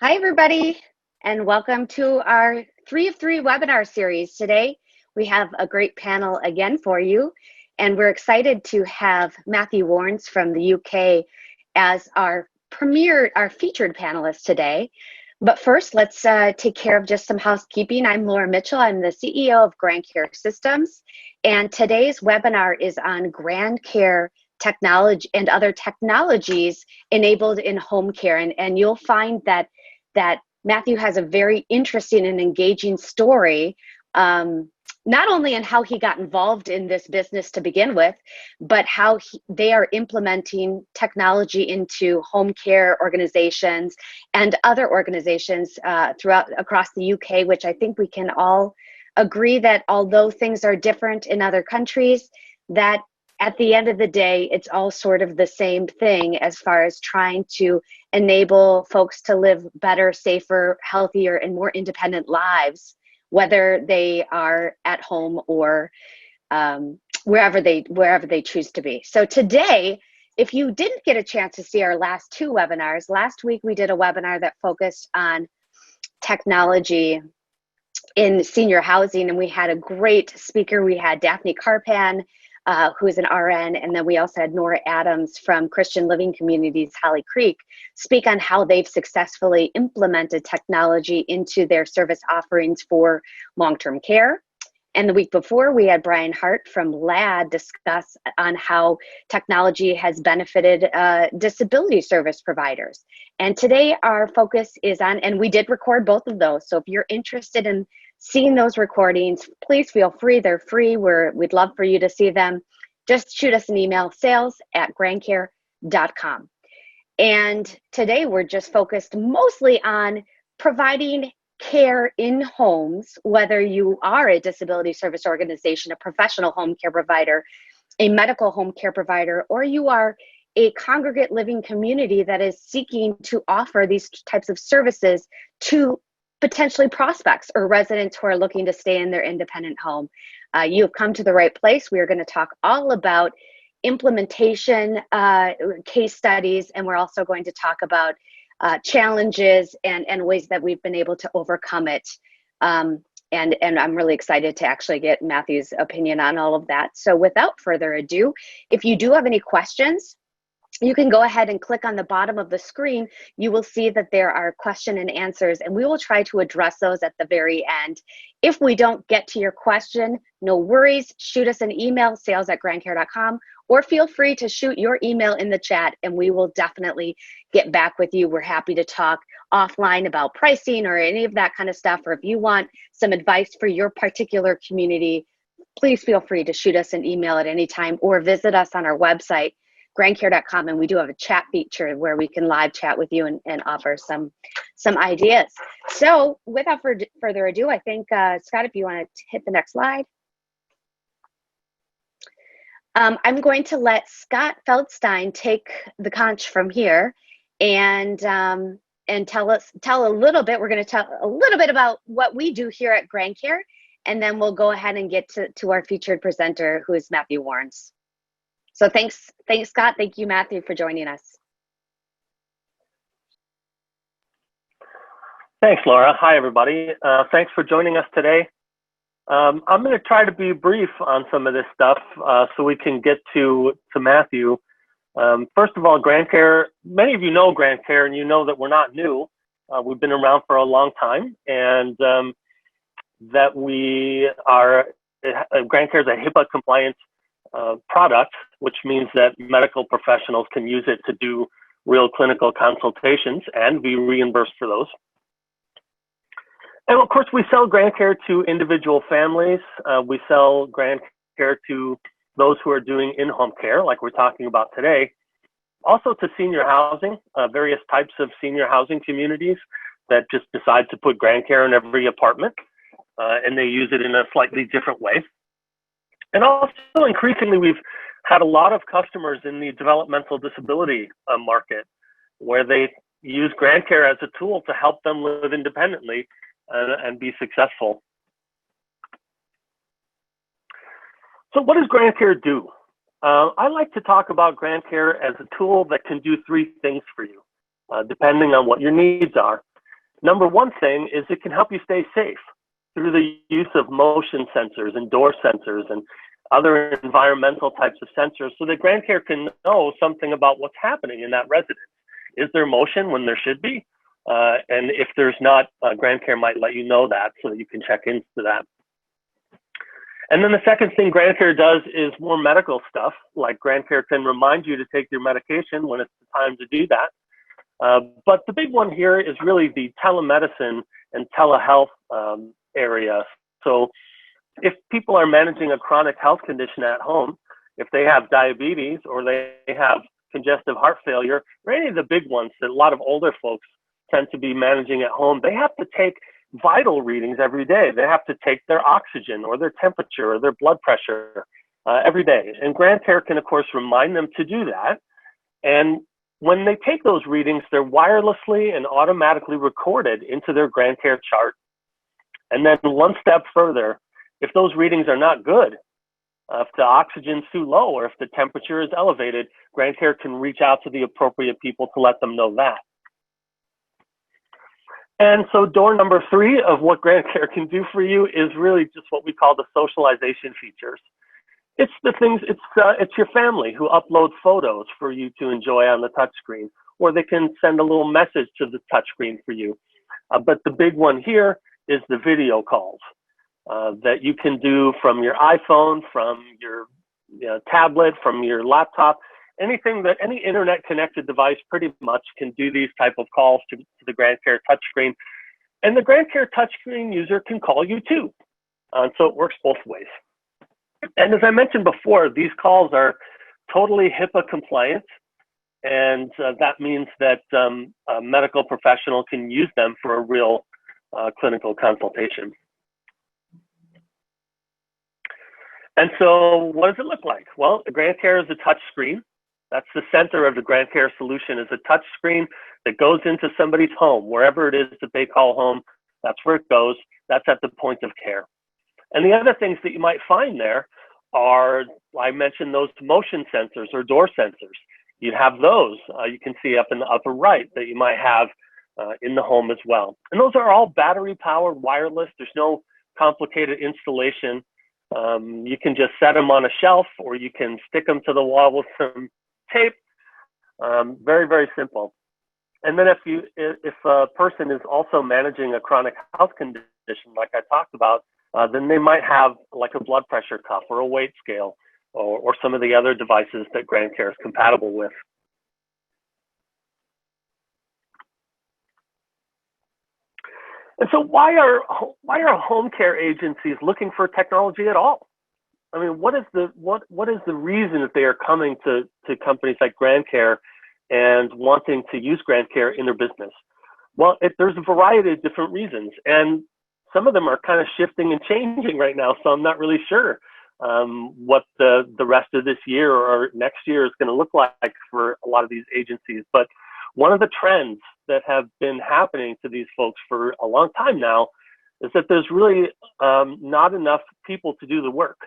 Hi, everybody, and welcome to our 3 of 3 webinar series. Today, we have a great panel again for you, and we're excited to have Matthew Warnes from the UK as our featured panelist today. But first, let's take care of just some housekeeping. I'm Laura Mitchell. I'm the CEO of GrandCare Systems, and today's webinar is on GrandCare technology and other technologies enabled in home care. And you'll find that Matthew has a very interesting and engaging story, not only in how he got involved in this business to begin with, but how they are implementing technology into home care organizations and other organizations across the UK, which I think we can all agree that although things are different in other countries, that at the end of the day, it's all sort of the same thing as far as trying to enable folks to live better, safer, healthier, and more independent lives, whether they are at home or wherever they choose to be. So today, if you didn't get a chance to see our last 2 webinars, last week we did a webinar that focused on technology in senior housing, and we had a great speaker. We had Daphne Carpan, who is an RN, and then we also had Nora Adams from Christian Living Communities, Holly Creek, speak on how they've successfully implemented technology into their service offerings for long-term care. And the week before, we had Brian Hart from LAD discuss on how technology has benefited disability service providers. And today our focus is on, and we did record both of those, so if you're interested in seeing those recordings, please feel free. They're free. We'd love for you to see them. Just shoot us an email, sales@grandcare.com. And today we're just focused mostly on providing care in homes, whether you are a disability service organization, a professional home care provider, a medical home care provider, or you are a congregate living community that is seeking to offer these types of services to potentially prospects or residents who are looking to stay in their independent home. You have come to the right place. We are going to talk all about implementation case studies, and we're also going to talk about challenges and ways that we've been able to overcome it. And I'm really excited to actually get Matthew's opinion on all of that. So without further ado, if you do have any questions, you can go ahead and click on the bottom of the screen. You will see that there are question and answers, and we will try to address those at the very end. If we don't get to your question, no worries. Shoot us an email, sales@grandcare.com, or feel free to shoot your email in the chat, and we will definitely get back with you. We're happy to talk offline about pricing or any of that kind of stuff, or if you want some advice for your particular community, please feel free to shoot us an email at any time or visit us on our website, grandcare.com, and we do have a chat feature where we can live chat with you and offer some ideas. So without further ado, I think, Scott, if you want to hit the next slide. I'm going to let Scott Feldstein take the conch from here and tell a little bit. We're going to tell a little bit about what we do here at GrandCare, and then we'll go ahead and get to our featured presenter, who is Matthew Warnes. So thanks, Scott. Thank you, Matthew, for joining us. Thanks, Laura. Hi, everybody. Thanks for joining us today. I'm going to try to be brief on some of this stuff so we can get to Matthew. First of all, GrandCare, many of you know GrandCare, and you know that we're not new. We've been around for a long time, and that we are, GrandCare is a HIPAA compliant product, which means that medical professionals can use it to do real clinical consultations and be reimbursed for those. And of course, we sell GrandCare to individual families. We sell GrandCare to those who are doing in-home care, like we're talking about today. Also to senior housing, various types of senior housing communities that just decide to put GrandCare in every apartment, and they use it in a slightly different way. And also, increasingly, we've had a lot of customers in the developmental disability market where they use GrandCare as a tool to help them live independently and be successful. So what does GrandCare do? I like to talk about GrandCare as a tool that can do 3 things for you, depending on what your needs are. Number one thing is it can help you stay safe through the use of motion sensors and door sensors and other environmental types of sensors so that GrandCare can know something about what's happening in that residence. Is there motion when there should be? And if there's not, GrandCare might let you know that so that you can check into that. And then the second thing GrandCare does is more medical stuff, like GrandCare can remind you to take your medication when it's the time to do that. But the big one here is really the telemedicine and telehealth area. So if people are managing a chronic health condition at home, if they have diabetes or they have congestive heart failure, or any of the big ones that a lot of older folks tend to be managing at home, they have to take vital readings every day. They have to take their oxygen or their temperature or their blood pressure every day. And GrandCare can, of course, remind them to do that. And when they take those readings, they're wirelessly and automatically recorded into their GrandCare chart. And then one step further, if those readings are not good, if the oxygen's too low or if the temperature is elevated, GrandCare can reach out to the appropriate people to let them know that. And so door number 3 of what GrandCare can do for you is really just what we call the socialization features. It's the things, it's your family who upload photos for you to enjoy on the touchscreen, or they can send a little message to the touchscreen for you. But the big one here is the video calls that you can do from your iPhone, from your tablet, from your laptop. Anything that any internet connected device pretty much can do these type of calls to the GrandCare touchscreen. And the GrandCare touchscreen user can call you too. So it works both ways. And as I mentioned before, these calls are totally HIPAA compliant. And that means that a medical professional can use them for a real clinical consultation. And so what does it look like? Well, the GrandCare is a touch screen. That's the center of the GrandCare solution, is a touch screen that goes into somebody's home, wherever it is that they call home. That's where it goes. That's at the point of care. And the other things that you might find there are, I mentioned those motion sensors or door sensors. You have those, you can see up in the upper right, that you might have in the home as well. And those are all battery powered, wireless. There's no complicated installation. You can just set them on a shelf, or you can stick them to the wall with some tape. Very, very simple. And then if a person is also managing a chronic health condition, like I talked about, then they might have like a blood pressure cuff or a weight scale, or some of the other devices that GrandCare is compatible with. And so why are home care agencies looking for technology at all? I mean, what is the reason that they are coming to companies like GrandCare and wanting to use GrandCare in their business? Well, there's a variety of different reasons, and some of them are kind of shifting and changing right now. So I'm not really sure what the rest of this year or next year is going to look like for a lot of these agencies. But one of the trends that have been happening to these folks for a long time now is that there's really not enough people to do the work.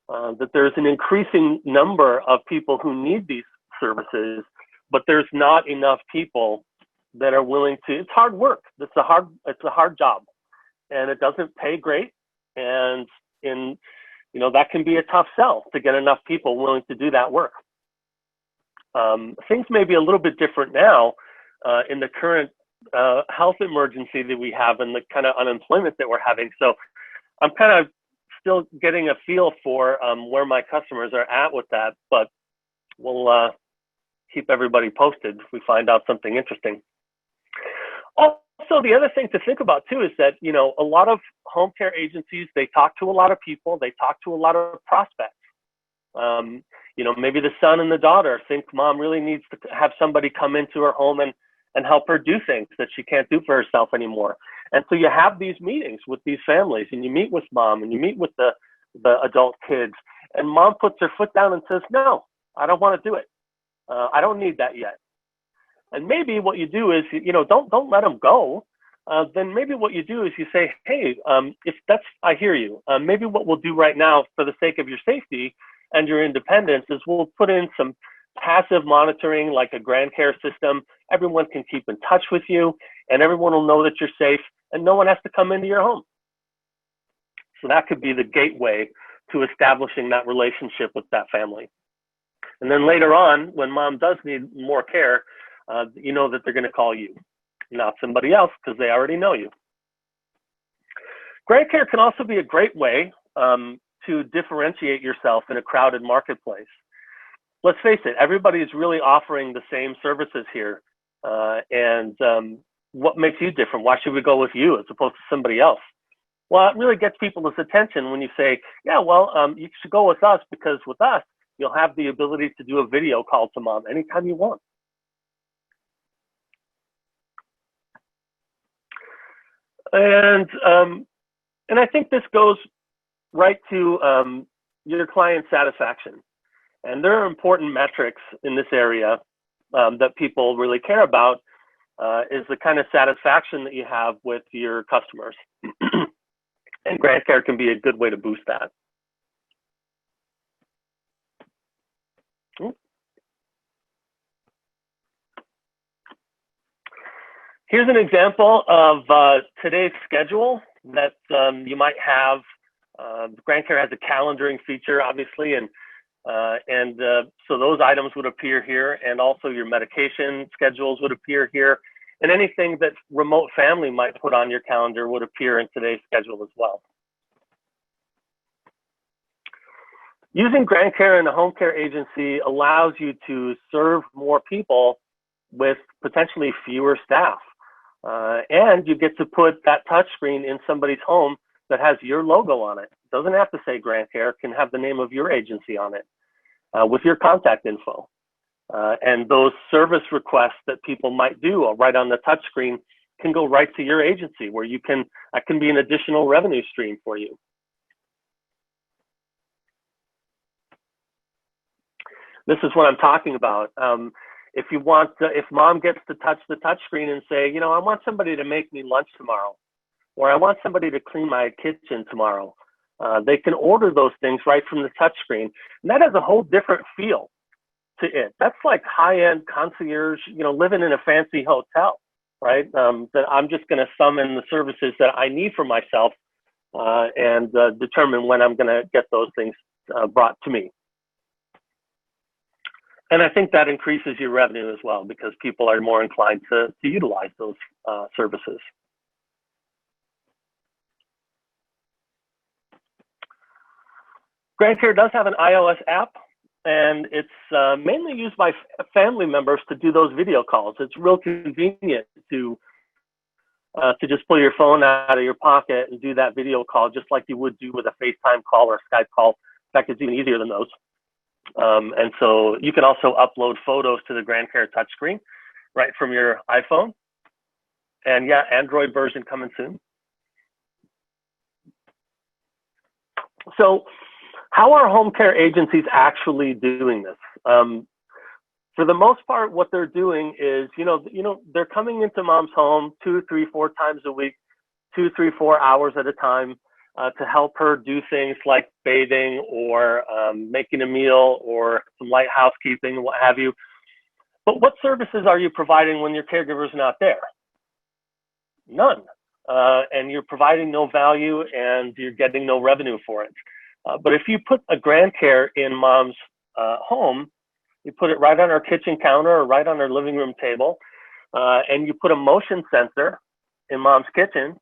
That there's an increasing number of people who need these services, but there's not enough people that are willing to. It's hard work. It's a hard job, and it doesn't pay great. And that can be a tough sell to get enough people willing to do that work. Things may be a little bit different now in the current health emergency that we have and the kind of unemployment that we're having. So I'm kind of still getting a feel for where my customers are at with that, but we'll keep everybody posted if we find out something interesting. Also, the other thing to think about too is that, a lot of home care agencies, they talk to a lot of people, they talk to a lot of prospects. Maybe the son and the daughter think mom really needs to have somebody come into her home and help her do things that she can't do for herself anymore. And so you have these meetings with these families, and you meet with mom and you meet with the adult kids, and mom puts her foot down and says, no, I don't want to do it. I don't need that yet. And maybe what you do is, don't let them go. Then maybe what you do is you say, hey, I hear you. Maybe what we'll do right now for the sake of your safety and your independence is we'll put in some passive monitoring like a GrandCare system. Everyone can keep in touch with you, and everyone will know that you're safe, and no one has to come into your home. So that could be the gateway to establishing that relationship with that family. And then later on, when mom does need more care, you know that they're going to call you, not somebody else, because they already know you. GrandCare can also be a great way to differentiate yourself in a crowded marketplace. Let's face it, everybody's really offering the same services here. What makes you different? Why should we go with you as opposed to somebody else? Well, it really gets people's attention when you say, yeah, well, you should go with us, because with us, you'll have the ability to do a video call to mom anytime you want. And I think this goes right to your client satisfaction. And there are important metrics in this area that people really care about, is the kind of satisfaction that you have with your customers. And GrandCare can be a good way to boost that. Here's an example of today's schedule that you might have. GrandCare has a calendaring feature, obviously, and so those items would appear here, and also your medication schedules would appear here, and anything that remote family might put on your calendar would appear in today's schedule as well. Using GrandCare in a home care agency allows you to serve more people with potentially fewer staff. And you get to put that touchscreen in somebody's home that has your logo on it. It doesn't have to say GrandCare, can have the name of your agency on it with your contact info. And those service requests that people might do right on the touchscreen can go right to your agency, where you can, that can be an additional revenue stream for you. This is what I'm talking about. If you want, if mom gets to touch the touchscreen and say, you know, I want somebody to make me lunch tomorrow, or I want somebody to clean my kitchen tomorrow, they can order those things right from the touchscreen. And that has a whole different feel to it. That's like high-end concierge, you know, living in a fancy hotel, right? That I'm just going to summon the services that I need for myself and determine when I'm going to get those things brought to me. And I think that increases your revenue as well, because people are more inclined to utilize those services. GrandCare does have an iOS app, and it's mainly used by family members to do those video calls. It's real convenient to just pull your phone out of your pocket and do that video call, just like you would do with a FaceTime call or a Skype call. In fact, it's even easier than those. And so you can also upload photos to the GrandCare touchscreen right from your iPhone. And yeah, Android version coming soon. So how are home care agencies actually doing this? For the most part, what they're doing is, they're coming into mom's home 2, 3, 4 times a week, 2, 3, 4 hours at a time, to help her do things like bathing or making a meal or some light housekeeping, what have you. But what services are you providing when your caregiver's not there? None. And you're providing no value and you're getting no revenue for it. But if you put a GrandCare in mom's home, you put it right on her kitchen counter or right on her living room table, and you put a motion sensor in mom's kitchen,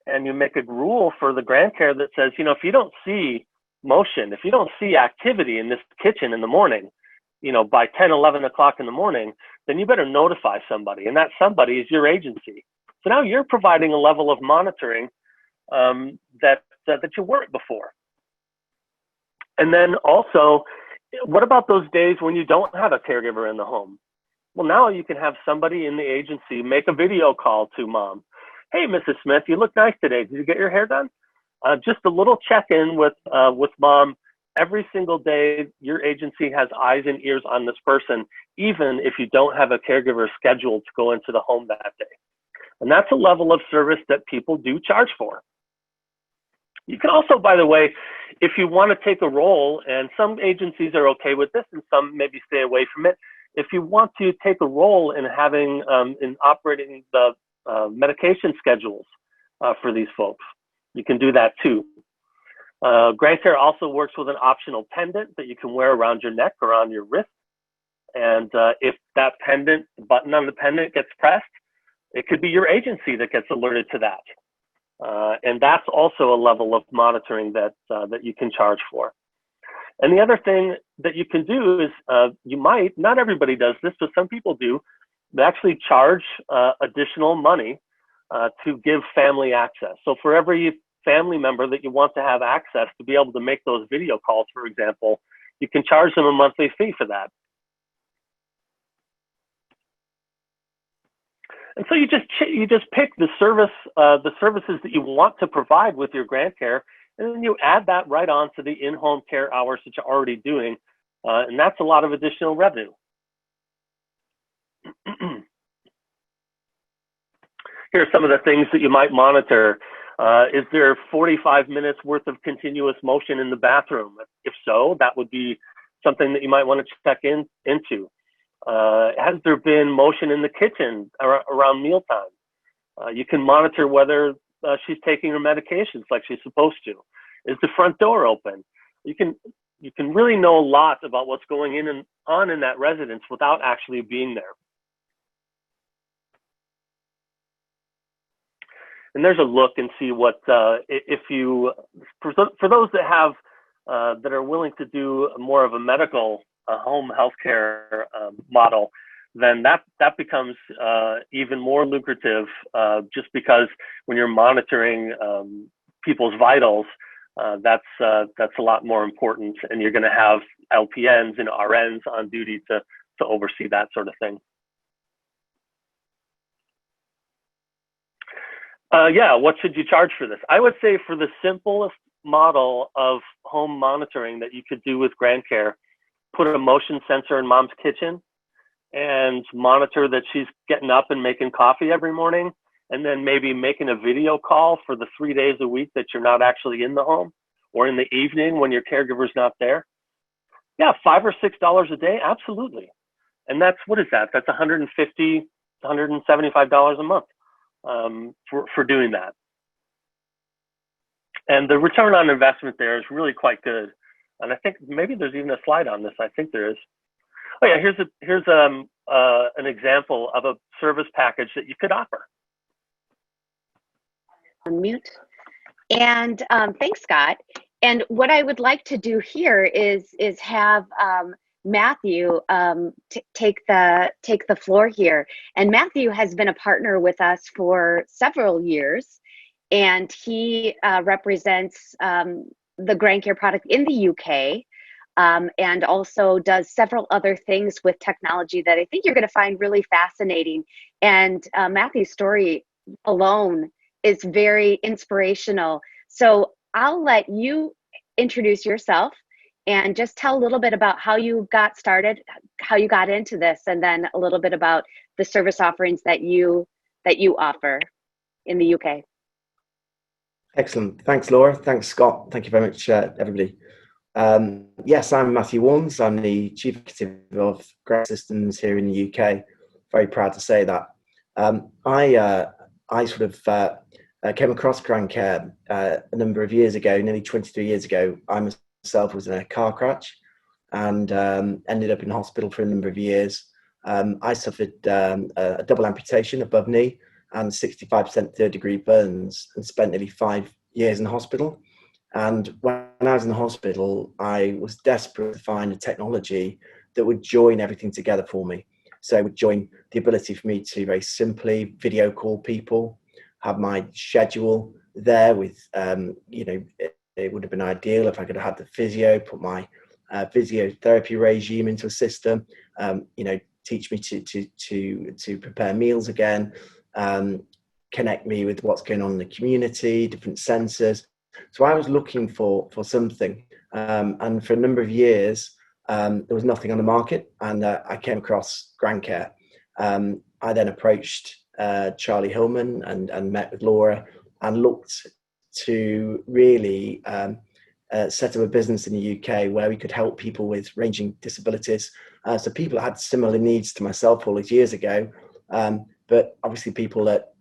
and you make a rule for the GrandCare that says, if you don't see motion, if you don't see activity in this kitchen in the morning, by 10, 11 o'clock in the morning, then you better notify somebody, and that somebody is your agency. So now you're providing a level of monitoring that you weren't before. And then also, what about those days when you don't have a caregiver in the home? Well, now you can have somebody in the agency make a video call to mom. Hey, Mrs. Smith, you look nice today. Did you get your hair done? Just a little check-in with mom. Every single day, your agency has eyes and ears on this person, even if you don't have a caregiver scheduled to go into the home that day. And that's a level of service that people do charge for. You can also, by the way, If you want to take a role, and some agencies are okay with this and some maybe stay away from it, if you want to take a role in having, in operating the medication schedules for these folks, you can do that too. GrandCare also works with an optional pendant that you can wear around your neck or on your wrist. And if that pendant, the button on the pendant gets pressed, it could be your agency that gets alerted to that. And that's also a level of monitoring that you can charge for. And the other thing that you can do is you might, not everybody does this, but some people do, they actually charge additional money to give family access. So for every family member that you want to have access to be able to make those video calls, for example, you can charge them a monthly fee for that. And so you just pick the services that you want to provide with your GrandCare, and then you add that right on to the in-home care hours that you're already doing, and that's a lot of additional revenue. Here are some of the things that you might monitor. Is there 45 minutes worth of continuous motion in the bathroom? If so, that would be something that you might want to check into. Has there been motion in the kitchen around mealtime? You can monitor whether she's taking her medications like she's supposed to. Is the front door open? You can really know a lot about what's going on in that residence without actually being there. And there's a look and see what if you, for those that have that are willing to do more of a medical home healthcare model, then that becomes even more lucrative, just because when you're monitoring people's vitals, that's a lot more important, and you're going to have LPNs and RNs on duty to oversee that sort of thing. Yeah, what should you charge for this? I would say for the simplest model of home monitoring that you could do with GrandCare, put a motion sensor in mom's kitchen and monitor that she's getting up and making coffee every morning, and then maybe making a video call for the 3 days a week that you're not actually in the home, or in the evening when your caregiver's not there. Yeah, $5 or $6 a day, absolutely. And that's, what is that? That's $150, $175 a month for doing that. And the return on investment there is really quite good. And I think maybe there's even a slide on this. I think there is. Oh yeah, here's an example of a service package that you could offer. Unmute. And thanks, Scott. And what I would like to do here is have Matthew take the floor here. And Matthew has been a partner with us for several years, and he represents the GrandCare product in the UK, and also does several other things with technology that I think you're going to find really fascinating. And Matthew's story alone is very inspirational. So I'll let you introduce yourself and just tell a little bit about how you got started, how you got into this, and then a little bit about the service offerings that you offer in the UK. Excellent. Thanks, Laura. Thanks, Scott. Thank you very much, everybody. Yes, I'm Matthew Warnes. I'm the Chief Executive of GrandCare Systems here in the UK. Very proud to say that. I sort of came across GrandCare a number of years ago, nearly 23 years ago. I myself was in a car crash and ended up in hospital for a number of years. I suffered a double amputation above knee and 65% third-degree burns, and spent nearly 5 years in hospital. And when I was in the hospital, I was desperate to find a technology that would join everything together for me. So it would join the ability for me to very simply video call people, have my schedule there with, it would have been ideal if I could have had the physio, put my physiotherapy regime into a system, teach me to prepare meals again, connect me with what's going on in the community, different sensors. So I was looking for something, and for a number of years, there was nothing on the market, and I came across GrandCare. I then approached Charlie Hillman and met with Laura and looked to really set up a business in the UK where we could help people with ranging disabilities. So people that had similar needs to myself all these years ago, but obviously people that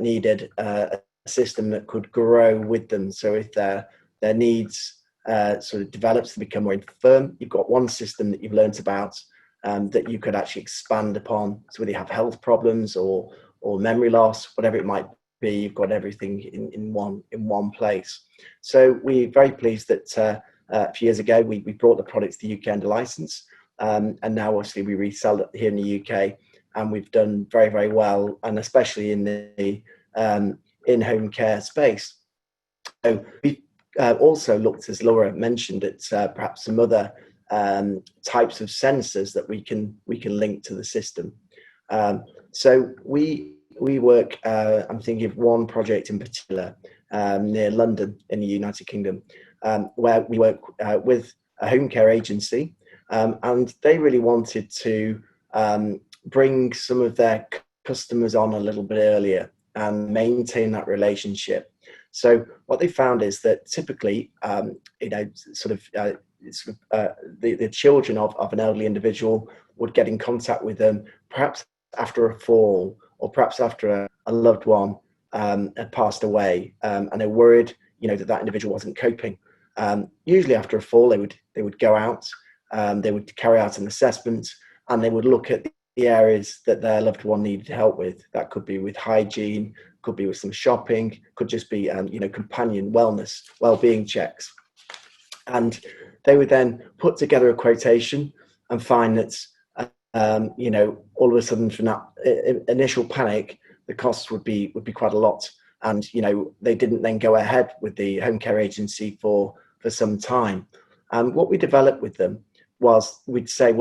needed a system that could grow with them. So if their needs sort of develops to become more infirm, you've got one system that you've learnt about that you could actually expand upon. So whether you have health problems or memory loss, whatever it might be, you've got everything in one place. So we're very pleased that a few years ago we brought the product to the UK under license, and now obviously we resell it here in the UK, and we've done very, very well, and especially in the in-home care space. So we also looked, as Laura mentioned, at perhaps some other types of sensors that we can link to the system. So we work, I'm thinking of one project in particular near London in the United Kingdom, where we work with a home care agency, and they really wanted to bring some of their customers on a little bit earlier and maintain that relationship. So what they found is that typically, the children of an elderly individual would get in contact with them perhaps after a fall, or perhaps after a loved one had passed away, and they're worried, that individual wasn't coping. Usually after a fall, they would go out, they would carry out an assessment, and they would look at the areas that their loved one needed help with. That could be with hygiene, could be with some shopping, could just be companion wellness, well-being checks. And they would then put together a quotation and find that all of a sudden, from that initial panic, the costs would be quite a lot, and they didn't then go ahead with the home care agency for some time. And what we developed with them was, we'd say,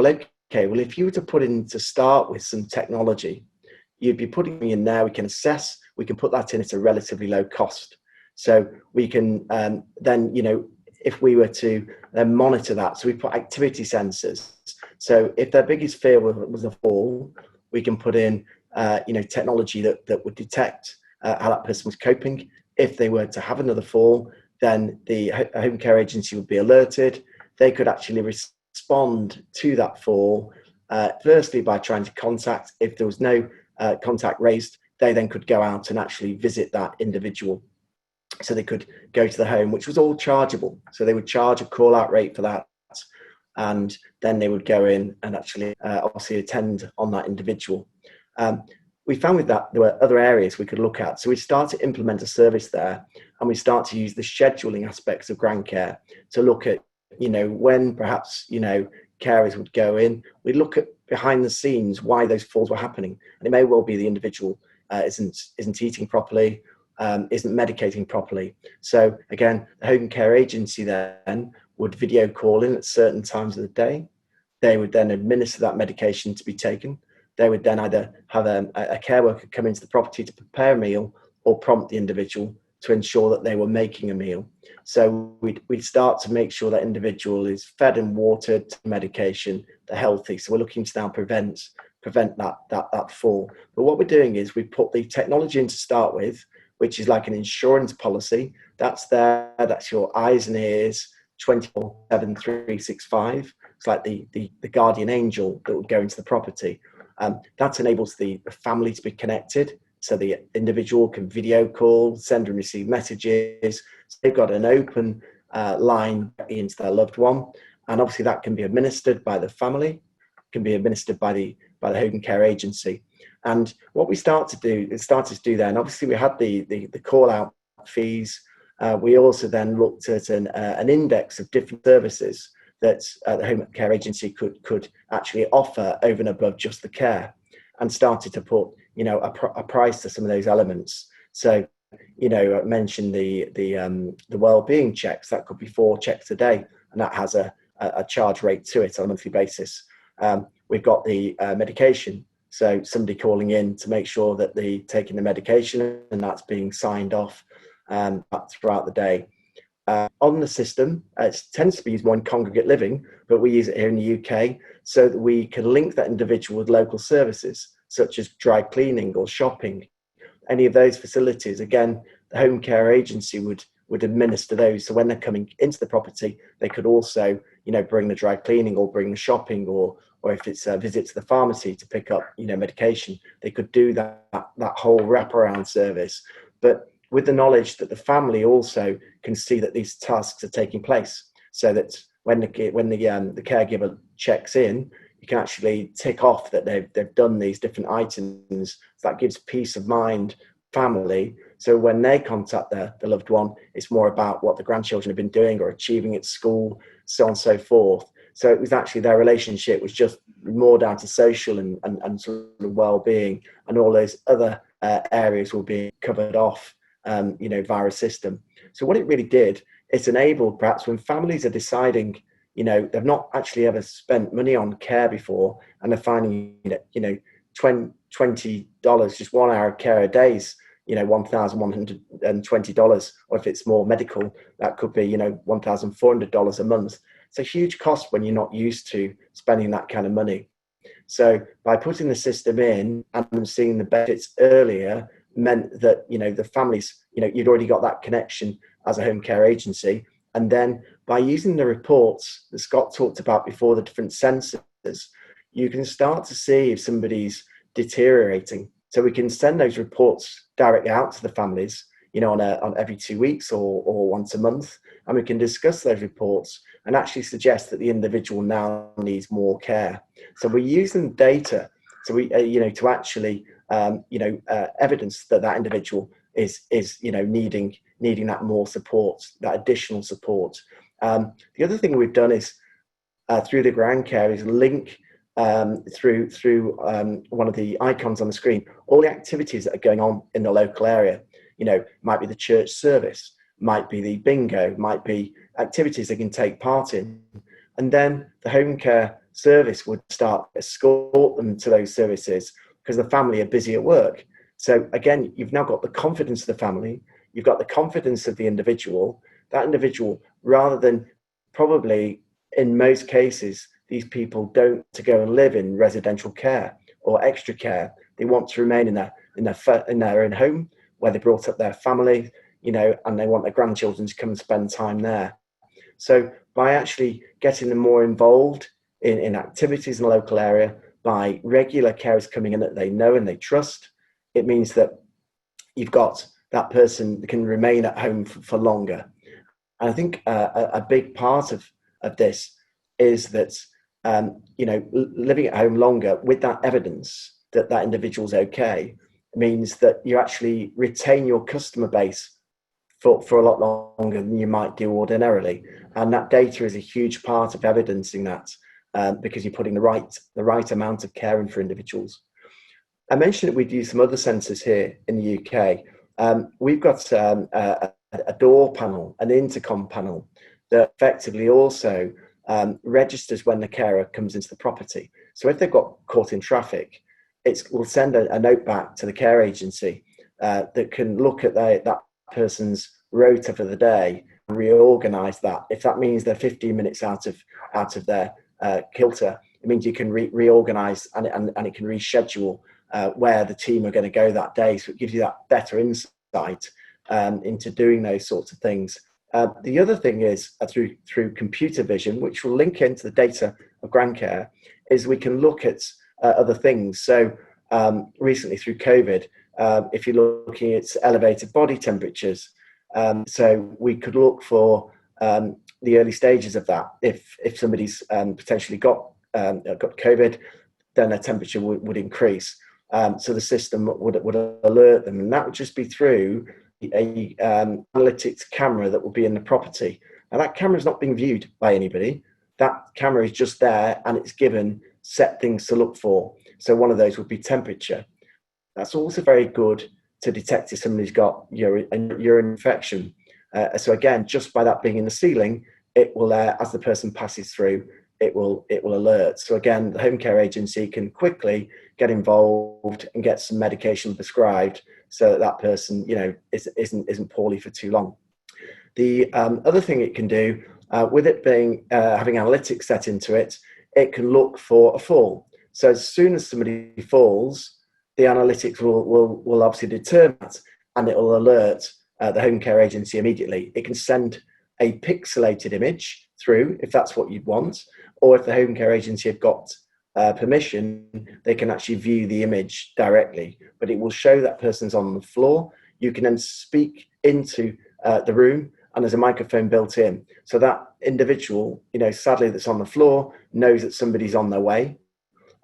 if you were to start with some technology, you'd be putting in there, we can assess, we can put that in at a relatively low cost. So we can then, if we were to then monitor that, so we put activity sensors. So if their biggest fear was a fall, we can put in, technology that would detect how that person was coping. If they were to have another fall, then the home care agency would be alerted. They could actually respond to that fall, firstly by trying to contact. If there was no contact raised, they then could go out and actually visit that individual. So they could go to the home, which was all chargeable. So they would charge a call out rate for that, and then they would go in and actually obviously attend on that individual. We found with that there were other areas we could look at. So we start to implement a service there, and we start to use the scheduling aspects of GrandCare to look at, when perhaps, carers would go in. We'd look at behind the scenes why those falls were happening. And it may well be the individual isn't eating properly, isn't medicating properly. So again, the home care agency then would video call in at certain times of the day. They would then administer that medication to be taken. They would then either have a care worker come into the property to prepare a meal, or prompt the individual to ensure that they were making a meal. So we'd start to make sure that individual is fed and watered, medication, they're healthy. So we're looking to now prevent that fall. But what we're doing is we put the technology in to start with, which is like an insurance policy. That's there, that's your eyes and ears, 24/7, 365. It's like the guardian angel that would go into the property. That enables the family to be connected, so the individual can video call, send and receive messages. So they've got an open line into their loved one, and obviously that can be administered by the family, can be administered by the home care agency. And what we started to do then, obviously we had the call out fees. We also then looked at an index of different services that the home care agency could actually offer over and above just the care, and started to put a price to some of those elements. So I mentioned the well-being checks. That could be 4 checks a day, and that has a charge rate to it on a monthly basis. We've got the medication, so somebody calling in to make sure that they're taking the medication, and that's being signed off throughout the day. On the system, it tends to be used more in congregate living, but we use it here in the UK so that we can link that individual with local services such as dry cleaning or shopping. Any of those facilities, again, the home care agency would would administer those. So when they're coming into the property, they could also, bring the dry cleaning or bring the shopping, or if it's a visit to the pharmacy to pick up, medication, they could do that whole wraparound service. But with the knowledge that the family also can see that these tasks are taking place, so that when the caregiver checks in, you can actually tick off that they've done these different items. So that gives peace of mind family. So when they contact the loved one, it's more about what the grandchildren have been doing or achieving at school, so on and so forth. So it was actually their relationship was just more down to social and sort of well-being, and all those other areas will be covered off, via a system. So what it really did, it's enabled perhaps when families are deciding, they've not actually ever spent money on care before, and they're finding, $20, just 1 hour of care a day is, $1,120, or if it's more medical, that could be, $1,400 a month. It's a huge cost when you're not used to spending that kind of money. So by putting the system in and seeing the benefits earlier meant that, the families, you'd already got that connection as a home care agency. And then by using the reports that Scott talked about before, the different sensors, you can start to see if somebody's deteriorating. So we can send those reports directly out to the families, on every 2 weeks or once a month, and we can discuss those reports and actually suggest that the individual now needs more care. So we're using data, so we, to actually, evidence that individual is needing that more support, that additional support. The other thing we've done is through the GrandCare is link through one of the icons on the screen all the activities that are going on in the local area. Might be the church service, might be the bingo, might be activities they can take part in, and then the home care service would start to escort them to those services because the family are busy at work. So again, you've now got the confidence of the family, you've got the confidence of the individual. That individual, rather than probably in most cases, these people don't to go and live in residential care or extra care. They want to remain in their own home where they brought up their family, and they want their grandchildren to come and spend time there. So by actually getting them more involved in activities in the local area, by regular carers coming in that they know and they trust, it means that you've got that person that can remain at home for longer. And I think a big part of this is that, living at home longer with that evidence that individual's okay means that you actually retain your customer base for a lot longer than you might do ordinarily. And that data is a huge part of evidencing that, because you're putting the right amount of care in for individuals. I mentioned that we'd use some other sensors here in the UK. We've got a door panel, an intercom panel that effectively also registers when the carer comes into the property. So if they've got caught in traffic, will send a note back to the care agency that can look at that person's rota for the day and reorganise that. If that means they're 15 minutes out of their kilter, it means you can reorganise and it can reschedule where the team are going to go that day. So it gives you that better insight into doing those sorts of things. The other thing is through computer vision, which will link into the data of GrandCare, is we can look at other things. So recently through COVID, if you're looking at elevated body temperatures, so we could look for the early stages of that. If somebody's potentially got COVID, then their temperature would increase. So the system would alert them, and that would just be through a analytics camera that will be in the property. Now that camera is not being viewed by anybody. That camera is just there, and it's given set things to look for. So one of those would be temperature. That's also very good to detect if somebody's got urine infection. So again, just by that being in the ceiling, it will, as the person passes through, it will alert. So again, the home care agency can quickly get involved and get some medication prescribed so that person, isn't poorly for too long. The other thing it can do, with it being having analytics set into it, it can look for a fall. So as soon as somebody falls, the analytics will obviously determine that, and it will alert the home care agency immediately. It can send a pixelated image through if that's what you'd want, or if the home care agency have got permission, they can actually view the image directly, but it will show that person's on the floor. You can then speak into the room, and there's a microphone built in, so that individual, sadly, that's on the floor knows that somebody's on their way.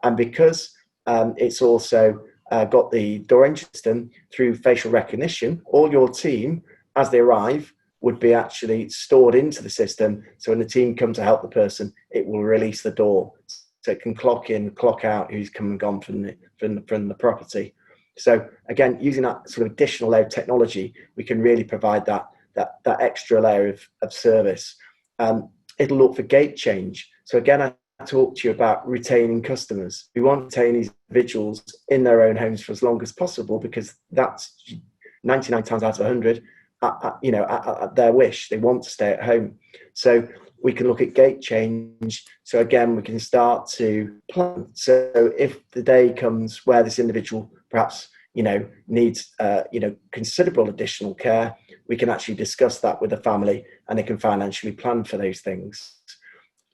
And because it's also got the door entry system through facial recognition, all your team, as they arrive, would be actually stored into the system. So when the team come to help the person, it will release the door. So it can clock in, clock out who's come and gone from the property. So again, using that sort of additional layer of technology, we can really provide that extra layer of service. It'll look for gate change. So again, I talked to you about retaining customers. We want to retain these individuals in their own homes for as long as possible, because that's 99 times out of 100, at their wish. They want to stay at home. So we can look at gate change. So again, we can start to plan. So if the day comes where this individual perhaps needs considerable additional care, we can actually discuss that with the family, and they can financially plan for those things.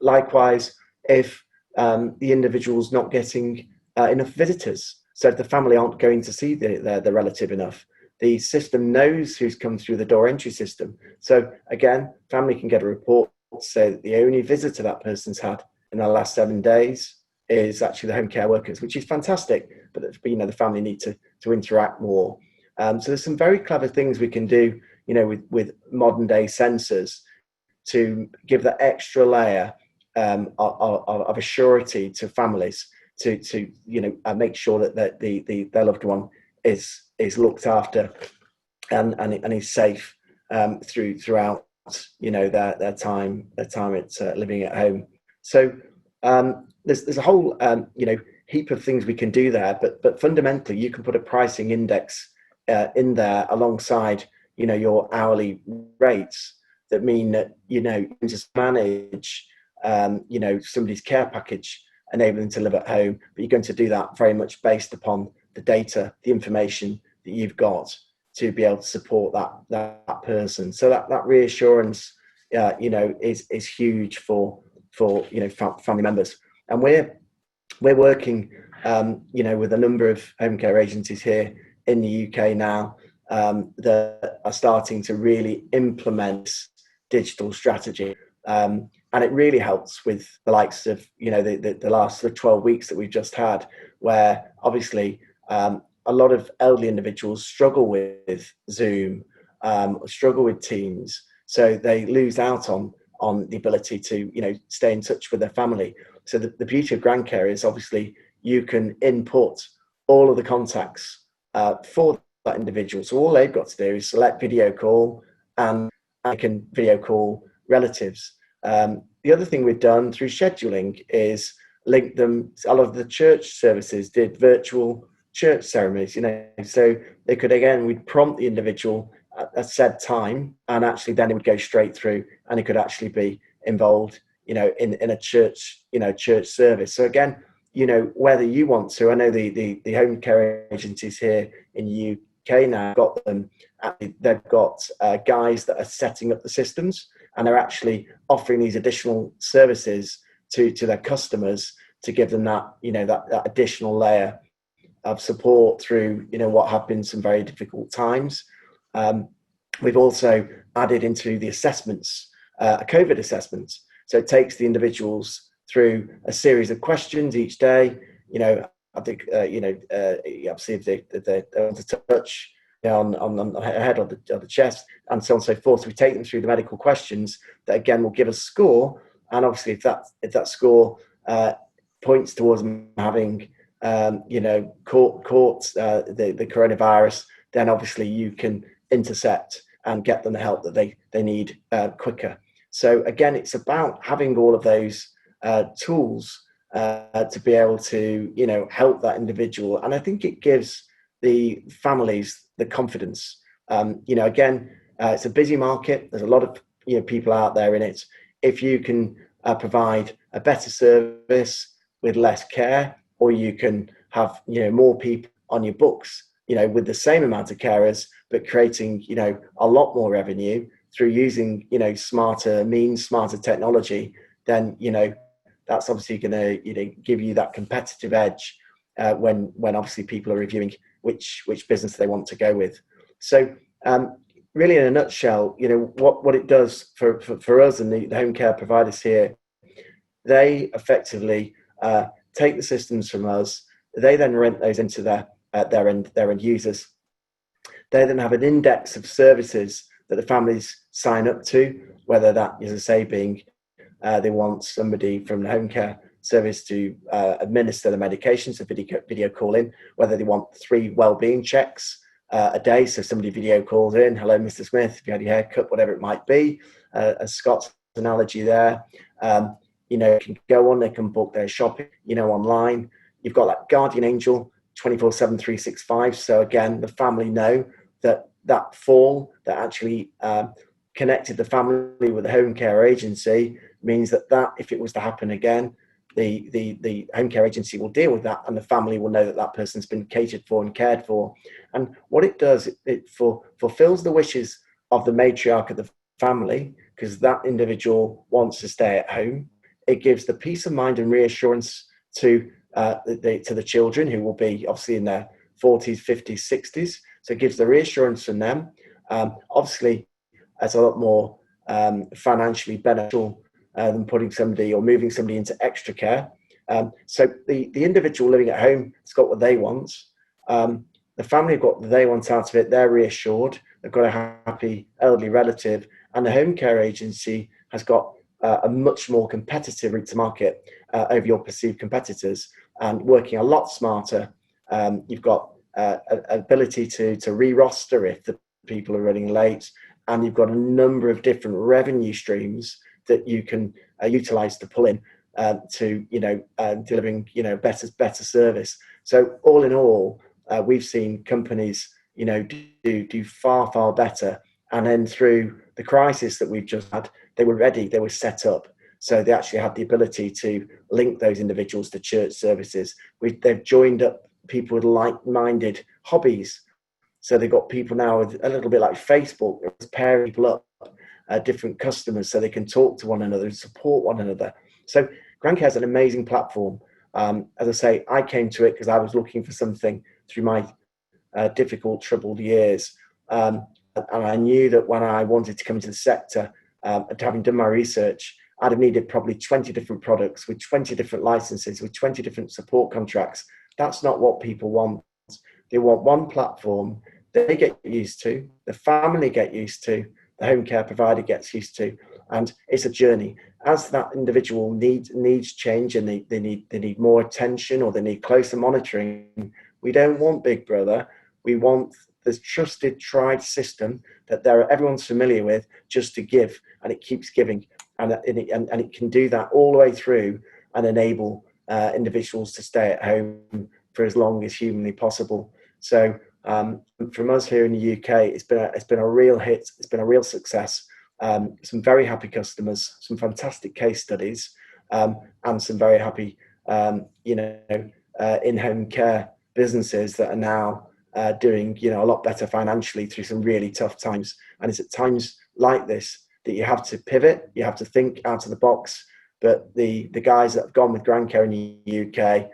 Likewise, if the individual's not getting enough visitors, so if the family aren't going to see the relative enough, the system knows who's come through the door entry system. So again, family can get a report to say that the only visitor that person's had in the last 7 days is actually the home care workers, which is fantastic, but the family need to interact more. So there's some very clever things we can do, with modern day sensors to give that extra layer of a surety to families to make sure that their loved one is looked after and is safe throughout their time it's living at home. So there's a whole heap of things we can do there, but fundamentally you can put a pricing index in there alongside your hourly rates that mean that you can just manage somebody's care package, enable them to live at home, but you're going to do that very much based upon the data, the information that you've got to be able to support that person. So that reassurance is huge for family members. And we're working with a number of home care agencies here in the UK now that are starting to really implement digital strategy. And it really helps with the likes of, the last 12 weeks that we've just had, where obviously a lot of elderly individuals struggle with Zoom, struggle with Teams. So they lose out on the ability to, stay in touch with their family. So the beauty of GrandCare is obviously you can input all of the contacts for that individual. So all they've got to do is select video call, and I can video call relatives. The other thing we've done through scheduling is link them. A lot of the church services did virtual church ceremonies, so they could, again, we'd prompt the individual at a said time, and actually then it would go straight through, and it could actually be involved, in a church, church service. So again, whether you want to, I know the home care agencies here in the UK now got them. They've got guys that are setting up the systems, and they're actually offering these additional services to their customers to give them that that additional layer of support through what have been some very difficult times. We've also added into the assessments COVID assessments, so it takes the individuals through a series of questions each day. I think obviously if they're on the touch, on the head or the chest, and so on and so forth. So we take them through the medical questions that again will give a score, and obviously if that score points towards them having caught the coronavirus, then obviously you can intercept and get them the help that they need quicker. So again, it's about having all of those tools to be able to help that individual, and I think it gives the families the confidence. Again, it's a busy market. There's a lot of people out there in it. If you can provide a better service with less care, or you can have more people on your books with the same amount of carers, but creating, a lot more revenue through using, smarter means, smarter technology, then, that's obviously going to, give you that competitive edge when obviously people are reviewing which business they want to go with. So really, in a nutshell, what it does for us and the home care providers here, they effectively take the systems from us. They then rent those into their end users. They then have an index of services that the families sign up to, whether that, as I say, being they want somebody from the home care service to administer the medications, so video call in, whether they want 3 well-being checks a day, so somebody video calls in, hello, Mr. Smith, have you had your hair cut, whatever it might be, as Scott's analogy there. Can go on, they can book their shopping, online. You've got that guardian angel 24/7, 365. So again, the family know that fall that actually connected the family with the home care agency means that if it was to happen again, the home care agency will deal with that, and the family will know that person's been catered for and cared for. And what it does, it fulfills the wishes of the matriarch of the family, because that individual wants to stay at home. It gives the peace of mind and reassurance to the children, who will be obviously in their 40s, 50s, 60s. So it gives the reassurance from them. Obviously, it's a lot more financially beneficial than putting somebody or moving somebody into extra care. So the individual living at home has got what they want. The family have got what they want out of it. They're reassured. They've got a happy elderly relative. And the home care agency has got a much more competitive route to market over your perceived competitors, and working a lot smarter. You've got ability to re-roster if the people are running late, and you've got a number of different revenue streams that you can utilize to pull in to delivering better service. So all in all, we've seen companies do far better, and then through the crisis that we've just had, they were ready, they were set up. So they actually had the ability to link those individuals to church services. They've joined up people with like-minded hobbies. So they've got people now with a little bit like Facebook, pair people up, different customers, so they can talk to one another and support one another. So GrandCare is an amazing platform. As I say, I came to it because I was looking for something through my difficult, troubled years. And I knew that when I wanted to come into the sector, having done my research, I'd have needed probably 20 different products with 20 different licenses, with 20 different support contracts. That's not what people want. They want one platform they get used to, the family get used to, the home care provider gets used to, and it's a journey. As that individual needs change, and they need more attention, or they need closer monitoring, we don't want Big Brother. We want this trusted, tried system that everyone's familiar with, just to give, and it keeps giving, and it can do that all the way through and enable individuals to stay at home for as long as humanly possible. So from us here in the UK, it's been a real hit. It's been a real success. Some very happy customers, some fantastic case studies, and some very happy, in-home care businesses that are now doing, a lot better financially through some really tough times. And it's at times like this that you have to pivot, you have to think out of the box. But the guys that have gone with GrandCare in the UK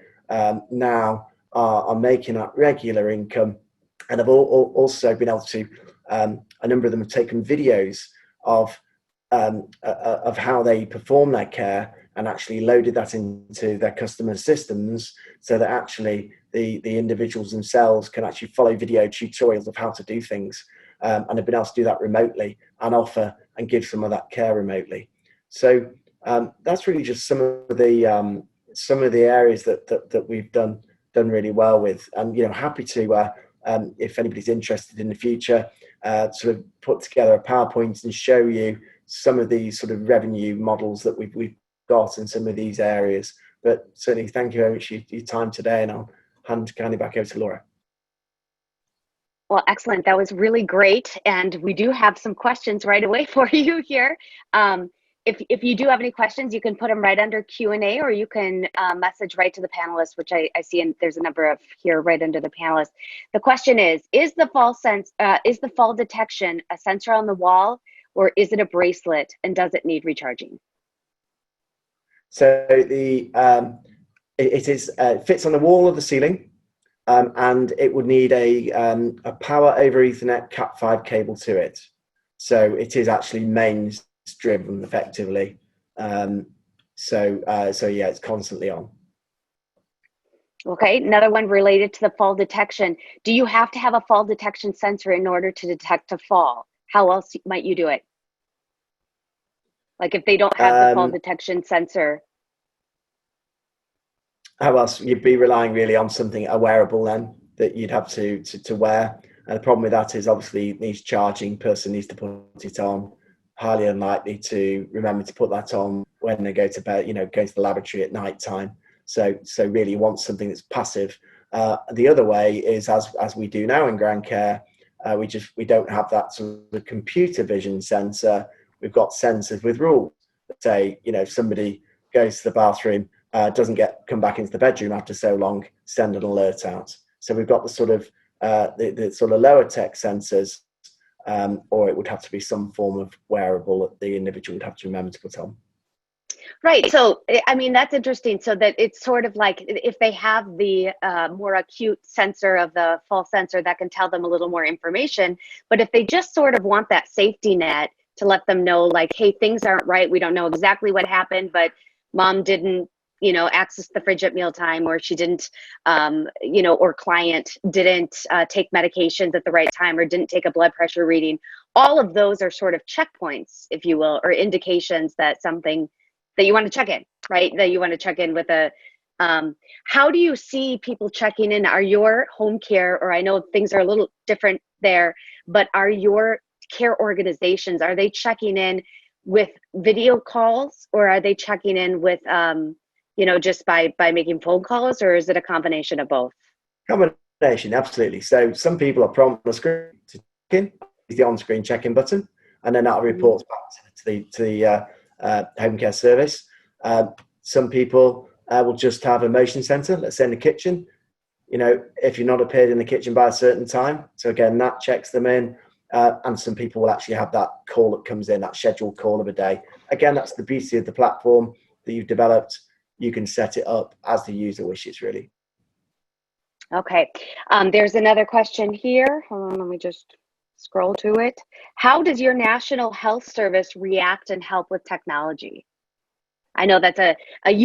now are making that regular income, and have also been able to, a number of them have taken videos of how they perform their care, and actually loaded that into their customer systems, so that actually the individuals themselves can actually follow video tutorials of how to do things, and have been able to do that remotely and offer and give some of that care remotely. So that's really just some of the areas that we've done really well with, and happy to if anybody's interested in the future, sort of put together a PowerPoint and show you some of these sort of revenue models that we've got in some of these areas. But certainly, thank you very much for your time today, and I'll hand kindly back over to Laura. Well, excellent. That was really great. And we do have some questions right away for you here. if you do have any questions, you can put them right under Q&A, or you can message right to the panelists, which I see, and there's a number of here right under the panelists. The question is the fall detection a sensor on the wall, or is it a bracelet, and does it need recharging? So it fits on the wall of the ceiling, and it would need a power over Ethernet Cat5 cable to it. So it is actually mains driven effectively. So yeah, it's constantly on. Okay, another one related to the fall detection. Do you have to have a fall detection sensor in order to detect a fall? How else might you do it? Like if they don't have the fall detection sensor. How else? You'd be relying really on something, a wearable then, that you'd have to wear. And the problem with that is obviously it needs charging, person needs to put it on. Highly unlikely to remember to put that on when they go to bed, go to the laboratory at night time. So really you want something that's passive. The other way is, as we do now in GrandCare, we don't have that sort of computer vision sensor. We've got sensors with rules that say, if somebody goes to the bathroom, doesn't come back into the bedroom after so long, send an alert out. So we've got the sort of lower tech sensors, or it would have to be some form of wearable that the individual would have to remember to put on. Right. So, I mean, that's interesting. So that it's sort of like if they have the more acute sensor of the fall sensor, that can tell them a little more information. But if they just sort of want that safety net to let them know, like, hey, things aren't right. We don't know exactly what happened, but mom didn't, access the fridge at mealtime, or she didn't, or client didn't take medications at the right time, or didn't take a blood pressure reading. All of those are sort of checkpoints, if you will, or indications that something that you want to check in, right? That you want to check in with how do you see people checking in? Are your home care, or I know things are a little different there, but are your care organizations, are they checking in with video calls, or are they checking in with, just by making phone calls, or is it a combination of both? Combination, absolutely. So some people are prompt on the screen to check in, the on-screen check-in button, and then that reports back to the home care service. Some people will just have a motion sensor, let's say in the kitchen, if you're not appeared in the kitchen by a certain time. So again, that checks them in. And some people will actually have that call that comes in, that scheduled call of a day. Again, that's the beauty of the platform that you've developed. You can set it up as the user wishes, really. Okay. There's another question here. Hold on, let me just scroll to it. How does your National Health Service react and help with technology? I know that's a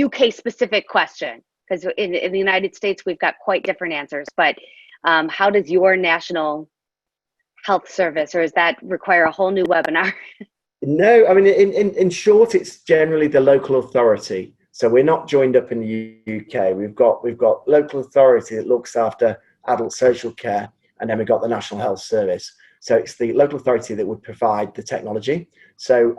UK specific question, because in the United States, we've got quite different answers, but how does your National Health Service, or does that require a whole new webinar? No, I mean, in short, it's generally the local authority. So we're not joined up in the UK. We've got local authority that looks after adult social care, and then we've got the National Health Service. So it's the local authority that would provide the technology. So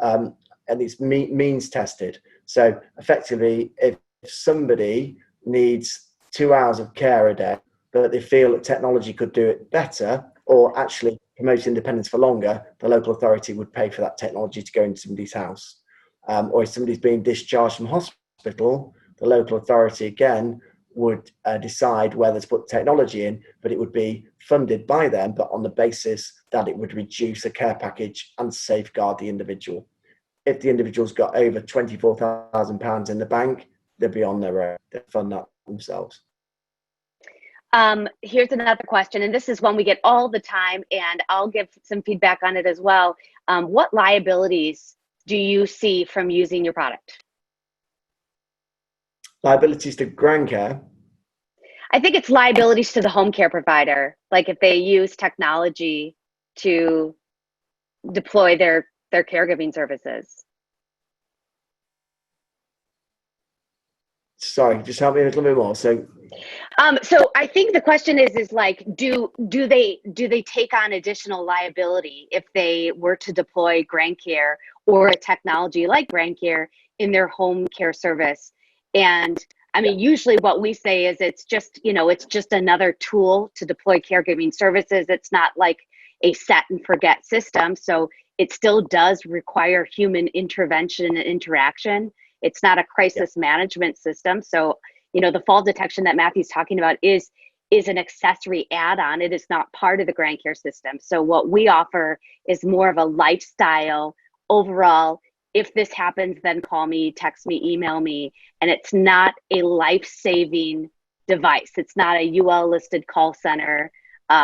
and it's means tested. So effectively, if somebody needs 2 hours of care a day, but they feel that technology could do it better, or actually promote independence for longer, the local authority would pay for that technology to go into somebody's house. Or if somebody's being discharged from hospital, the local authority again would decide whether to put technology in, but it would be funded by them, but on the basis that it would reduce a care package and safeguard the individual. If the individual's got over £24,000 in the bank, they'll be on their own. They fund that themselves. Here's another question, and this is one we get all the time, and I'll give some feedback on it as well. What liabilities do you see from using your product? Liabilities to GrandCare? I think it's liabilities to the home care provider, like if they use technology to deploy their caregiving services. Sorry, just help me a little bit more. So I think the question is like, do they take on additional liability if they were to deploy GrandCare or a technology like GrandCare in their home care service? And I mean, usually what we say is it's just another tool to deploy caregiving services. It's not like a set and forget system. So it still does require human intervention and interaction. It's not a crisis management system. So, the fall detection that Matthew's talking about is an accessory add-on. It is not part of the GrandCare system. So what we offer is more of a lifestyle overall. If this happens, then call me, text me, email me. And it's not a life-saving device. It's not a UL listed call center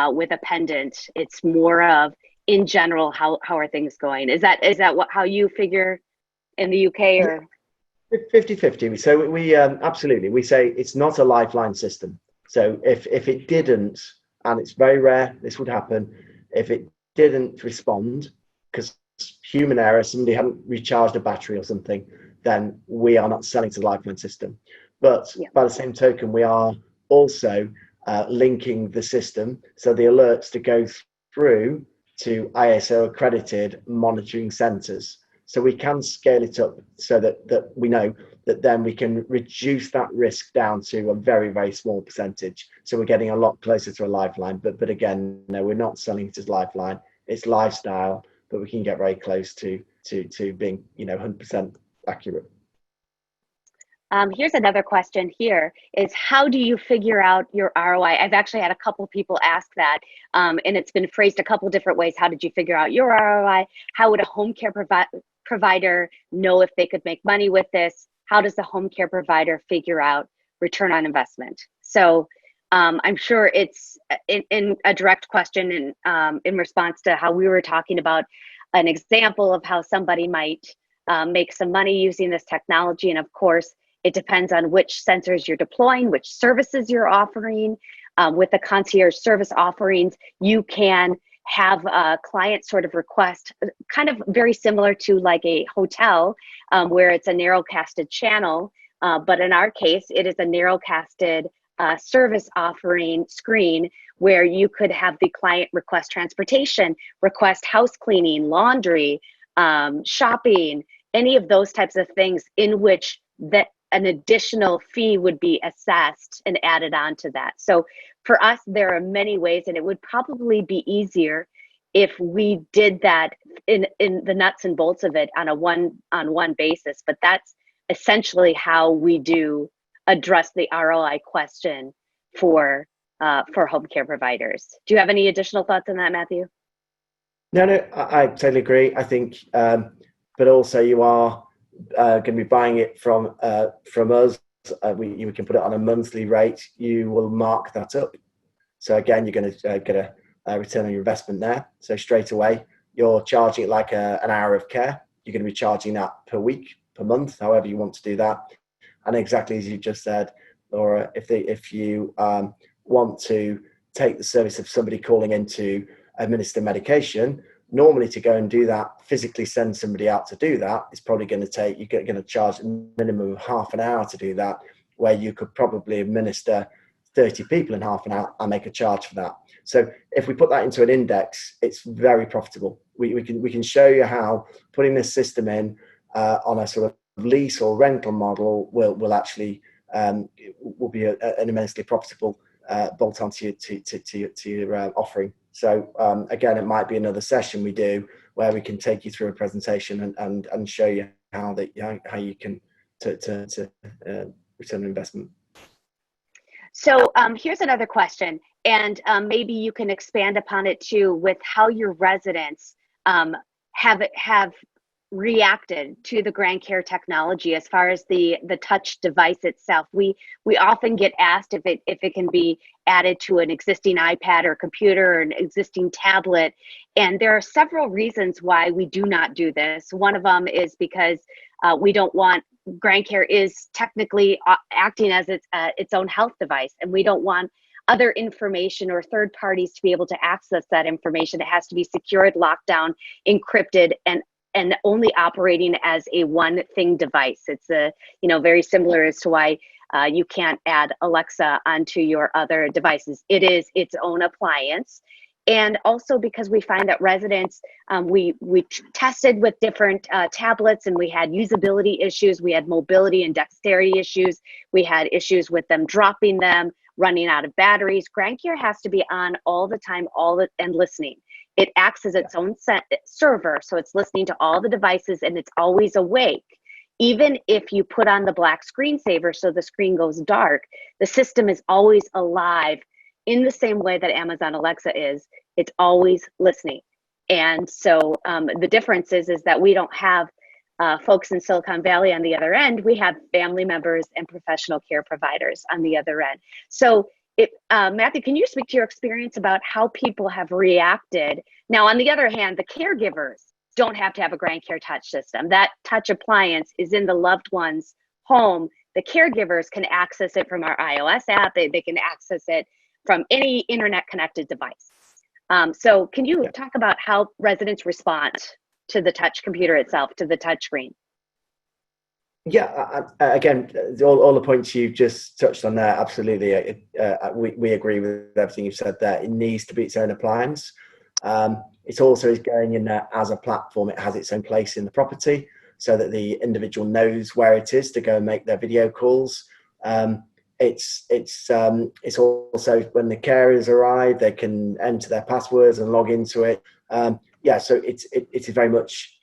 with a pendant. It's more of, in general, how are things going? Is that how you figure in the UK, or? 50-50. So we absolutely, we say it's not a lifeline system. So if it didn't, and it's very rare this would happen, if it didn't respond because human error, somebody hadn't recharged a battery or something, then we are not selling to the lifeline system. But by the same token, we are also linking the system, so the alerts to go through to ISO accredited monitoring centers. So we can scale it up so that we know that then we can reduce that risk down to a very, very small percentage. So we're getting a lot closer to a lifeline. But again, no, we're not selling it as lifeline. It's lifestyle, but we can get very close to being 100% accurate. Here's another question here is, how do you figure out your ROI? I've actually had a couple people ask that, and it's been phrased a couple different ways. How did you figure out your ROI? How would a home care provider know if they could make money with this? How does the home care provider figure out return on investment? So I'm sure it's in a direct question and in response to how we were talking about an example of how somebody might make some money using this technology. And of course, it depends on which sensors you're deploying, which services you're offering. With the concierge service offerings, you can have a client sort of request, kind of very similar to like a hotel, where it's a narrowcasted channel. But in our case, it is a narrowcasted service offering screen where you could have the client request transportation, request house cleaning, laundry, shopping, any of those types of things, in which an additional fee would be assessed and added on to that. So for us, there are many ways, and it would probably be easier if we did that in the nuts and bolts of it on a one-on-one basis. But that's essentially how we do address the ROI question for home care providers. Do you have any additional thoughts on that, Matthew? No, I totally agree. I think, but also you are going to be buying it from us. We can put it on a monthly rate. You will mark that up. So again, you're going to get a return on your investment there. So straight away, you're charging it like an hour of care. You're going to be charging that per week, per month, however you want to do that. And exactly as you just said, Laura, if you want to take the service of somebody calling in to administer medication, normally to go and do that, physically send somebody out to do that, it's probably going to take, you're going to charge a minimum of half an hour to do that, where you could probably administer 30 people in half an hour and make a charge for that. So if we put that into an index, it's very profitable. We can show you how putting this system in on a sort of lease or rental model will actually will be an immensely profitable bolt onto your offering. So again, it might be another session we do where we can take you through a presentation and show you how you can to return on investment. So here's another question, and maybe you can expand upon it too, with how your residents have reacted to the GrandCare technology as far as the touch device itself. We often get asked if it can be added to an existing iPad or computer or an existing tablet, and there are several reasons why we do not do this. One of them is because we don't want, GrandCare is technically acting as its own health device, and we don't want other information or third parties to be able to access that information. It has to be secured, locked down, encrypted, and only operating as a one thing device. It's very similar as to why you can't add Alexa onto your other devices. It is its own appliance. And also because we find that residents, we tested with different tablets, and we had usability issues, we had mobility and dexterity issues, we had issues with them dropping them, running out of batteries. GrandCare has to be on all the time, and listening. It acts as its own server, so it's listening to all the devices and it's always awake. Even if you put on the black screensaver so the screen goes dark, the system is always alive in the same way that Amazon Alexa is. It's always listening. And so the difference is that we don't have folks in Silicon Valley on the other end. We have family members and professional care providers on the other end. So Matthew, can you speak to your experience about how people have reacted? Now, on the other hand, the caregivers don't have to have a GrandCare touch system. That touch appliance is in the loved one's home. The caregivers can access it from our iOS app. They can access it from any internet connected device. So can you talk about how residents respond to the touch computer itself, to the touch screen? Yeah, again, all the points you've just touched on there, absolutely. We agree with everything you've said there. It needs to be its own appliance. It also is going in there as a platform. It has its own place in the property so that the individual knows where it is to go and make their video calls. It's also when the carers arrive, they can enter their passwords and log into it. So it's very much,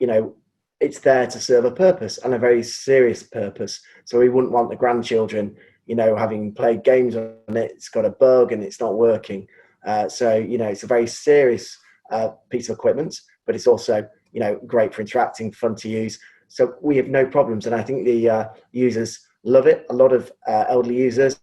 it's there to serve a purpose and a very serious purpose. So we wouldn't want the grandchildren, having played games on it, it's got a bug and it's not working. It's a very serious piece of equipment, but it's also, great for interacting, fun to use. So we have no problems. And I think the users love it. A lot of elderly users,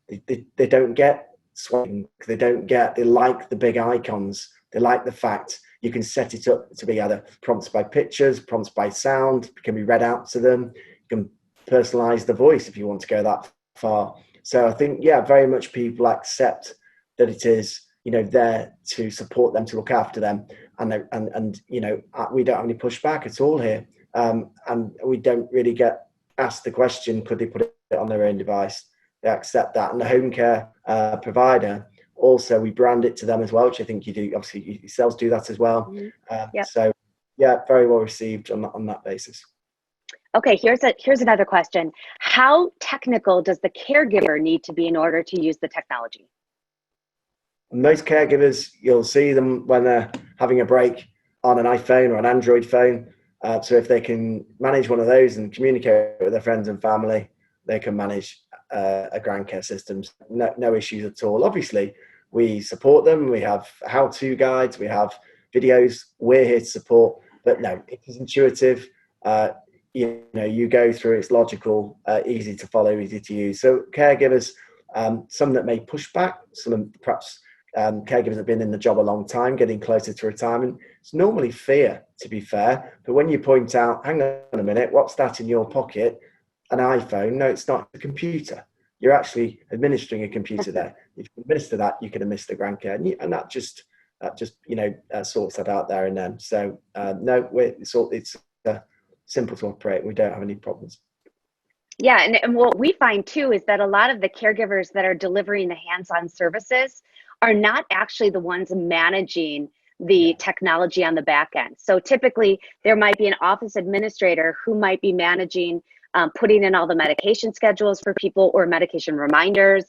they don't get swiping. They like the big icons. They like the fact you can set it up to be either prompts by pictures, prompts by sound, it can be read out to them. You can personalize the voice if you want to go that far. So I think, very much people accept that it is, there to support them, to look after them. And we don't have any pushback at all here. And we don't really get asked the question, could they put it on their own device? They accept that. And the home care provider, also, we brand it to them as well, which I think you do. Obviously, yourselves do that as well. Mm-hmm. So, very well received on that basis. Okay, here's another question. How technical does the caregiver need to be in order to use the technology? Most caregivers, you'll see them when they're having a break on an iPhone or an Android phone. So if they can manage one of those and communicate with their friends and family, they can manage a GrandCare system. No issues at all. Obviously, we support them. We have how-to guides. We have videos. We're here to support. But no, it is intuitive. You go through. It's logical, easy to follow, easy to use. So caregivers, some that may push back, some perhaps caregivers have been in the job a long time, getting closer to retirement. It's normally fear, to be fair. But when you point out, hang on a minute, what's that in your pocket? An iPhone? No, it's not a computer. You're actually administering a computer there. If you administer that, you can administer GrandCare, and that just sorts that out there and then. So no, it's simple to operate. We don't have any problems. Yeah, and what we find too is that a lot of the caregivers that are delivering the hands-on services are not actually the ones managing the technology on the back end. So typically there might be an office administrator who might be managing putting in all the medication schedules for people or medication reminders.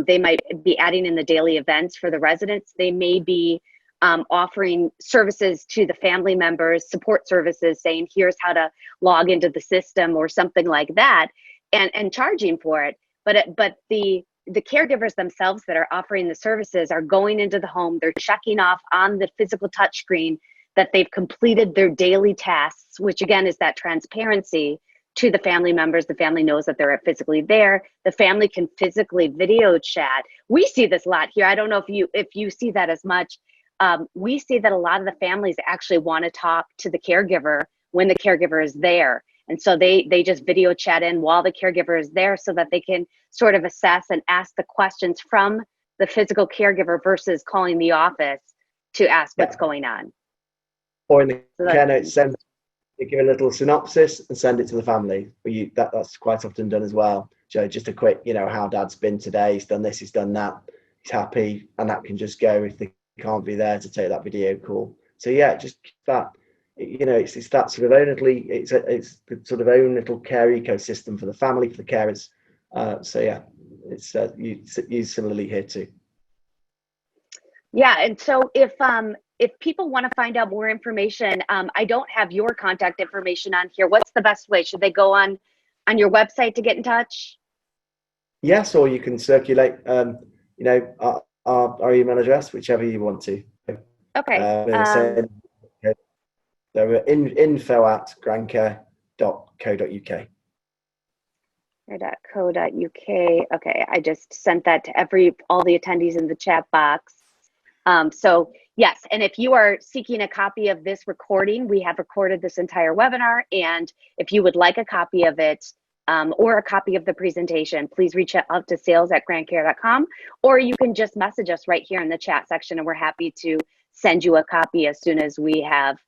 They might be adding in the daily events for the residents. They may be offering services to the family members, support services, saying here's how to log into the system or something like that, and charging for it. But the caregivers themselves that are offering the services are going into the home. They're checking off on the physical touch screen that they've completed their daily tasks, which again is that transparency to the family members. The family knows that they're physically there. The family can physically video chat. We see this a lot here. I don't know if you see that as much. We see that a lot of the families actually want to talk to the caregiver when the caregiver is there. And so they just video chat in while the caregiver is there so that they can sort of assess and ask the questions from the physical caregiver versus calling the office to ask what's going on. Or in the care notes, they give a little synopsis and send it to the family. That's quite often done as well. So just a quick, how dad's been today. He's done this, he's done that. He's happy, and that can just go if they can't be there to take that video call. So just that. It's that sort of own little, it's the sort of own little care ecosystem for the family, for the carers. It's used similarly here too. Yeah, and so if if people want to find out more information, I don't have your contact information on here. What's the best way? Should they go on your website to get in touch? Yes, or you can circulate, our email address, whichever you want to. Okay. So we're info@grandcare.co.uk. .co.uk. Okay, I just sent that to all the attendees in the chat box. So yes, and if you are seeking a copy of this recording, we have recorded this entire webinar, and if you would like a copy of it or a copy of the presentation, please reach out to sales@grandcare.com, or you can just message us right here in the chat section, and we're happy to send you a copy as soon as we have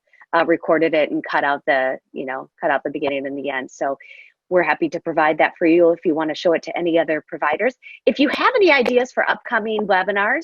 recorded it and cut out the beginning and the end. So we're happy to provide that for you if you want to show it to any other providers. If you have any ideas for upcoming webinars,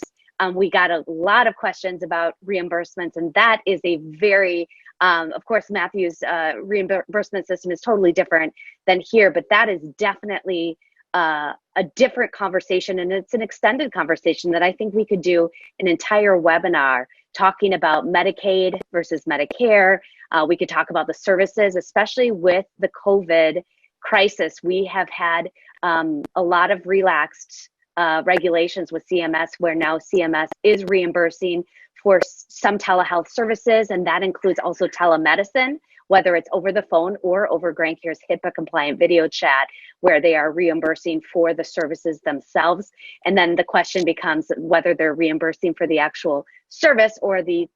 we got a lot of questions about reimbursements, and that is a very, of course, Matthew's reimbursement system is totally different than here, but that is definitely a different conversation, and it's an extended conversation that I think we could do an entire webinar talking about Medicaid versus Medicare. We could talk about the services, especially with the COVID crisis. We have had a lot of relaxed regulations with CMS, where now CMS is reimbursing for some telehealth services, and that includes also telemedicine, whether it's over the phone or over GrandCare's HIPAA compliant video chat, where they are reimbursing for the services themselves. And then the question becomes whether they're reimbursing for the actual service or the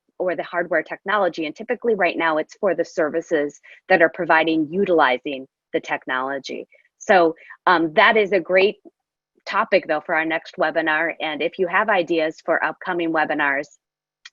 hardware technology. And typically right now it's for the services that are utilizing the technology. So that is a great topic though for our next webinar. And if you have ideas for upcoming webinars,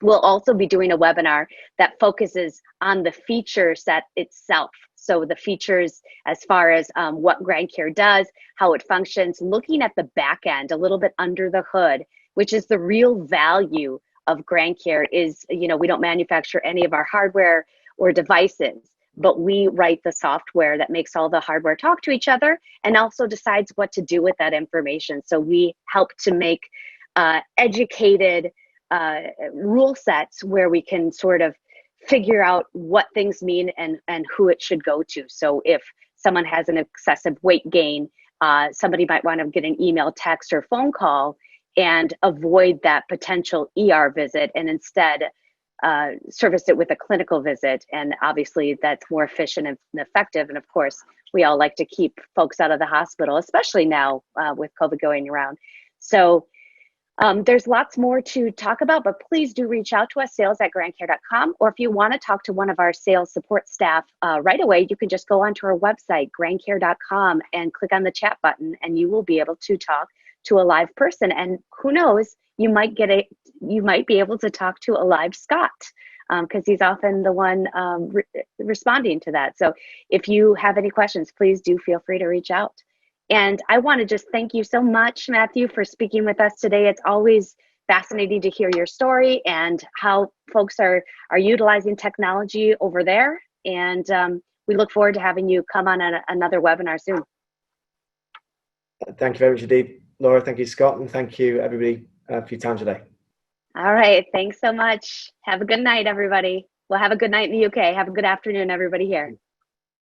we'll also be doing a webinar that focuses on the feature set itself. So the features as far as what GrandCare does, how it functions, looking at the back end, a little bit under the hood, which is the real value of GrandCare is, we don't manufacture any of our hardware or devices, but we write the software that makes all the hardware talk to each other and also decides what to do with that information. So we help to make educated rule sets where we can sort of figure out what things mean and who it should go to. So if someone has an excessive weight gain, somebody might want to get an email, text, or phone call and avoid that potential ER visit and instead service it with a clinical visit. And obviously that's more efficient and effective. And of course, we all like to keep folks out of the hospital, especially now with COVID going around. So there's lots more to talk about, but please do reach out to us, sales@grandcare.com. Or if you want to talk to one of our sales support staff right away, you can just go onto our website, grandcare.com, and click on the chat button, and you will be able to talk to a live person. And who knows, you might be able to talk to a live Scott because he's often the one responding to that. So if you have any questions, please do feel free to reach out. And I want to just thank you so much, Matthew, for speaking with us today. It's always fascinating to hear your story and how folks are utilizing technology over there. And we look forward to having you come on another webinar soon. Thank you very much indeed, Laura. Thank you, Scott. And thank you, everybody, for your time today. All right. Thanks so much. Have a good night, everybody. Well, have a good night in the UK. Have a good afternoon, everybody here.